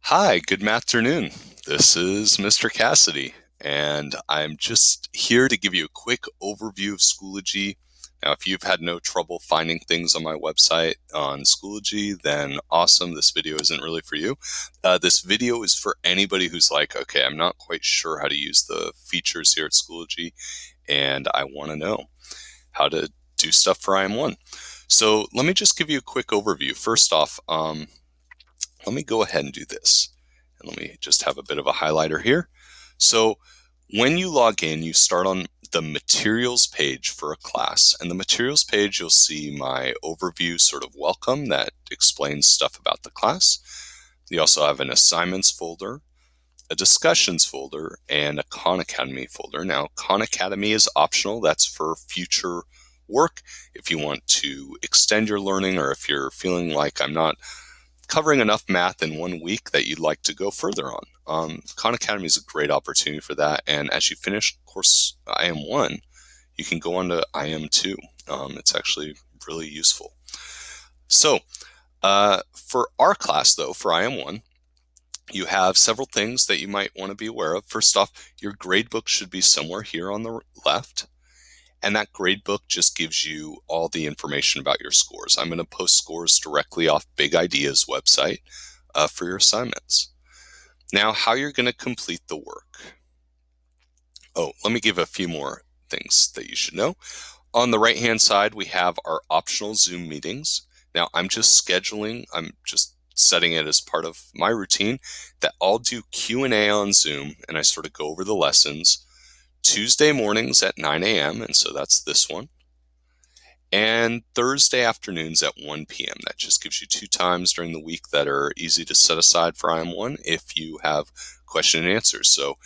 Hi, good afternoon. This is Mr. Cassidy, and I'm just here to give you a quick overview of Schoology. Now, if you've had no trouble finding things on my website on Schoology, then awesome. This video isn't really for you. This video is for anybody who's like, okay, I'm not quite sure how to use the features here at Schoology, and I want to know how to do stuff for IM1. So let me just give you a quick overview. First off, let me go ahead and do this. And let me just have a bit of a highlighter here. So when you log in, you start on the materials page for a class. And the materials page, you'll see my overview sort of welcome that explains stuff about the class. You also have an assignments folder, a discussions folder, and a Khan Academy folder. Now, Khan Academy is optional. That's for future work. If you want to extend your learning, or if you're feeling like I'm not covering enough math in 1 week that you'd like to go further on. Khan Academy is a great opportunity for that. And as you finish course IM1, you can go on to IM2. It's actually really useful. So for our class, though, for IM1, you have several things that you might want to be aware of. First off, your gradebook should be somewhere here on the left. And that gradebook just gives you all the information about your scores. I'm going to post scores directly off Big Ideas website for your assignments. Now, how you're going to complete the work. Oh, let me give a few more things that you should know. On the right-hand side, we have our optional Zoom meetings. Now, I'm just setting it as part of my routine that I'll do Q&A on Zoom, and I sort of go over the lessons Tuesday mornings at 9 a.m., and so that's this one, and Thursday afternoons at 1 p.m. That just gives you 2 times during the week that are easy to set aside for IM1 if you have question and answers. So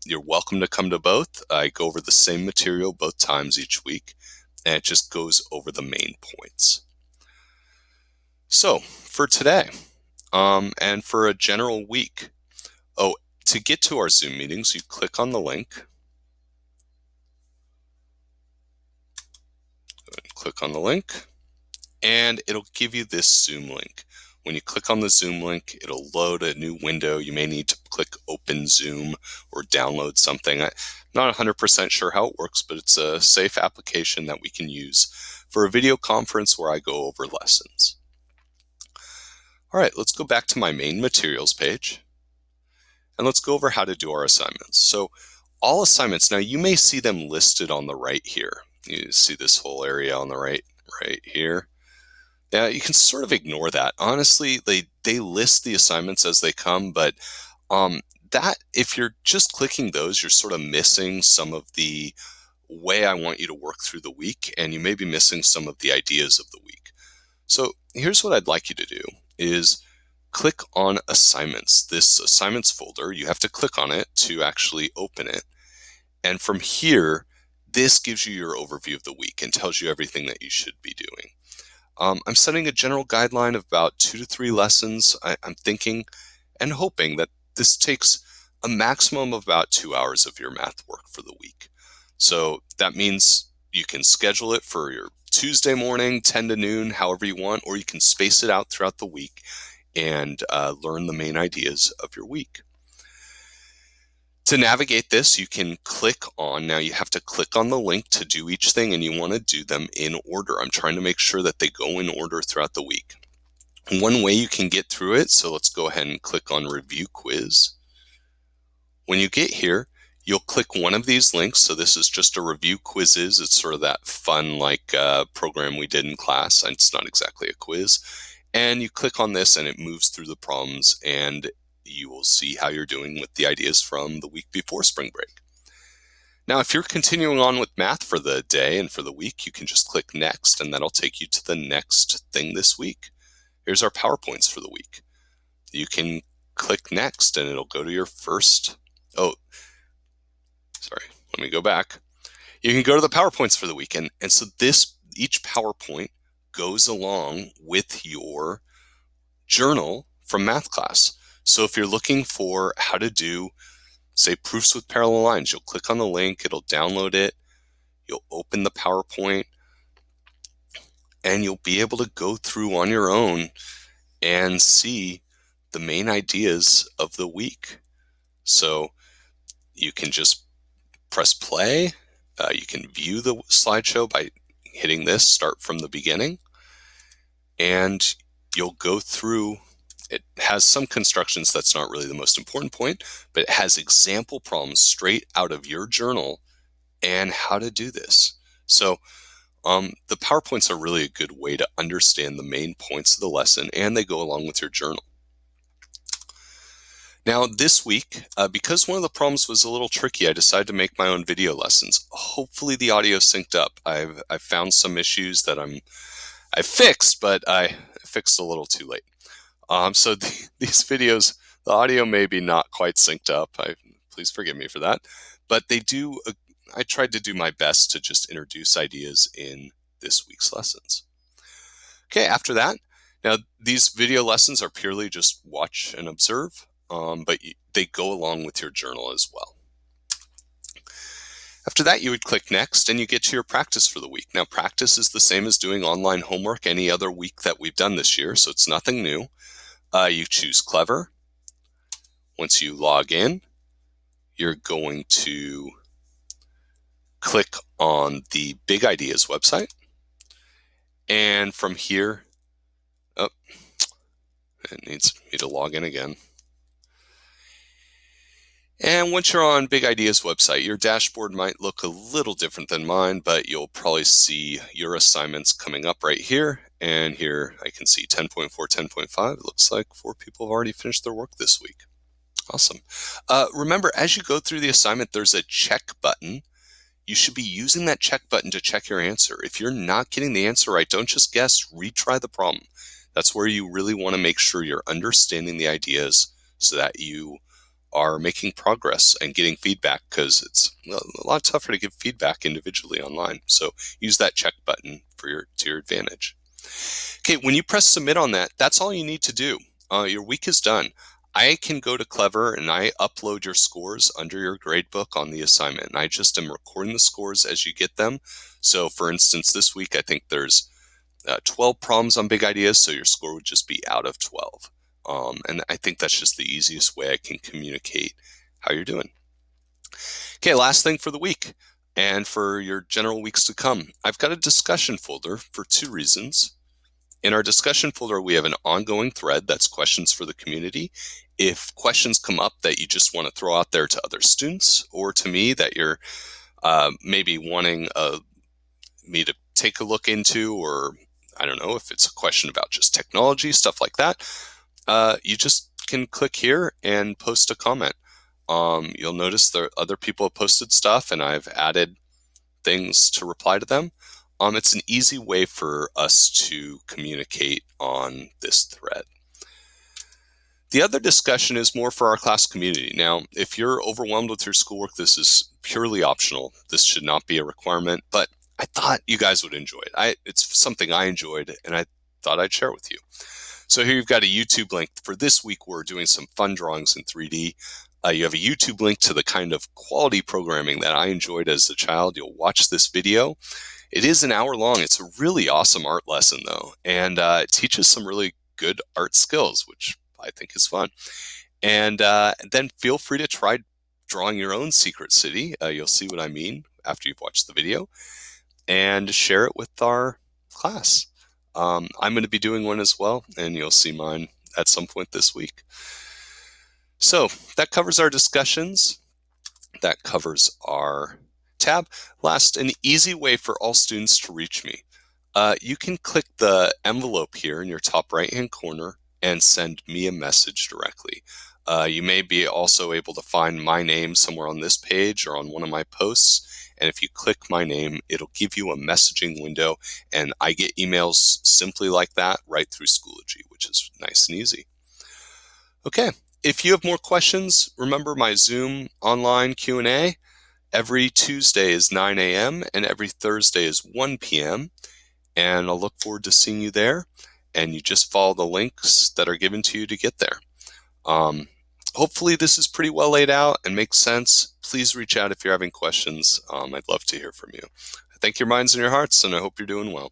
you're welcome to come to both. I go over the same material both times each week, and it just goes over the main points. So for today, and for a general week, to get to our Zoom meetings, you click on the link. Click on the link, and it'll give you this Zoom link. When you click on the Zoom link, it'll load a new window. You may need to click Open Zoom or download something. I'm not 100% sure how it works, but it's a safe application that we can use for a video conference where I go over lessons. All right, let's go back to my main materials page, and let's go over how to do our assignments. So all assignments, now you may see them listed on the right here. You see this whole area on the right here. Now, you can sort of ignore that. Honestly, they list the assignments as they come, but that if you're just clicking those, you're sort of missing some of the way I want you to work through the week, and you may be missing some of the ideas of the week. So here's what I'd like you to do is click on assignments. This assignments folder, you have to click on it to actually open it. And from here, this gives you your overview of the week and tells you everything that you should be doing. I'm setting a general guideline of about 2 to 3 lessons. I'm thinking and hoping that this takes a maximum of about 2 hours of your math work for the week. So that means you can schedule it for your Tuesday morning, 10 to noon, however you want, or you can space it out throughout the week and learn the main ideas of your week. To navigate this, you can click on, now you have to click on the link to do each thing, and you want to do them in order. I'm trying to make sure that they go in order throughout the week. One way you can get through it, so let's go ahead and click on Review Quiz. When you get here, you'll click one of these links. So this is just a review quizzes. It's sort of that fun program we did in class. It's not exactly a quiz. And you click on this and it moves through the problems, and you will see how you're doing with the ideas from the week before spring break. Now, if you're continuing on with math for the day and for the week, you can just click Next, and that'll take you to the next thing this week. Here's our PowerPoints for the week. You can click Next, and it'll go to your first. Oh, sorry, let me go back. You can go to the PowerPoints for the week, and so each PowerPoint goes along with your journal from math class. So if you're looking for how to do, say, proofs with parallel lines, you'll click on the link, it'll download it, you'll open the PowerPoint, and you'll be able to go through on your own and see the main ideas of the week. So you can just press play. You can view the slideshow by hitting this, start from the beginning, and you'll go through. It has some constructions that's not really the most important point, but it has example problems straight out of your journal and how to do this. So the PowerPoints are really a good way to understand the main points of the lesson, and they go along with your journal. Now, this week, because one of the problems was a little tricky, I decided to make my own video lessons. Hopefully the audio synced up. I've found some issues that I fixed, but I fixed a little too late. So these videos, the audio may be not quite synced up. Please forgive me for that. But they do. I tried to do my best to just introduce ideas in this week's lessons. Okay, after that, now these video lessons are purely just watch and observe, but they go along with your journal as well. After that, you would click next and you get to your practice for the week. Now, practice is the same as doing online homework any other week that we've done this year, so it's nothing new. You choose Clever. Once you log in, you're going to click on the Big Ideas website. And from here, it needs me to log in again. And once you're on Big Ideas website, your dashboard might look a little different than mine, but you'll probably see your assignments coming up right here. And here I can see 10.4, 10.5. It looks like 4 people have already finished their work this week. Awesome. Remember, as you go through the assignment, there's a check button. You should be using that check button to check your answer. If you're not getting the answer right, don't just guess, retry the problem. That's where you really want to make sure you're understanding the ideas so that you are making progress and getting feedback, because it's a lot tougher to give feedback individually online. So use that check button to your advantage. Okay, when you press submit on that, that's all you need to do. Your week is done. I can go to Clever and I upload your scores under your gradebook on the assignment. And I just am recording the scores as you get them. So for instance, this week, I think there's 12 problems on Big Ideas, so your score would just be out of 12. And I think that's just the easiest way I can communicate how you're doing. Okay, last thing for the week and for your general weeks to come. I've got a discussion folder for 2 reasons. In our discussion folder, we have an ongoing thread that's questions for the community. If questions come up that you just want to throw out there to other students or to me that you're maybe wanting me to take a look into, or I don't know, if it's a question about just technology, stuff like that, you just can click here and post a comment. You'll notice that other people have posted stuff and I've added things to reply to them. It's an easy way for us to communicate on this thread. The other discussion is more for our class community. Now, if you're overwhelmed with your schoolwork, this is purely optional. This should not be a requirement, but I thought you guys would enjoy it. It's something I enjoyed and I thought I'd share with you. So here you've got a YouTube link. For this week, we're doing some fun drawings in 3D. You have a YouTube link to the kind of quality programming that I enjoyed as a child. You'll watch this video. It is an hour long. It's a really awesome art lesson, though, and it teaches some really good art skills, which I think is fun. And then feel free to try drawing your own secret city. You'll see what I mean after you've watched the video, and share it with our class. I'm going to be doing one as well, and you'll see mine at some point this week. So that covers our discussions. That covers our tab. Last, an easy way for all students to reach me. You can click the envelope here in your top right-hand corner and send me a message directly. You may be also able to find my name somewhere on this page or on one of my posts. And if you click my name, it'll give you a messaging window. And I get emails simply like that right through Schoology, which is nice and easy. Okay, if you have more questions, remember my Zoom online Q&A. Every Tuesday is 9 a.m. and every Thursday is 1 p.m. And I'll look forward to seeing you there. And you just follow the links that are given to you to get there. Hopefully this is pretty well laid out and makes sense. Please reach out if you're having questions. I'd love to hear from you. I thank your minds and your hearts, and I hope you're doing well.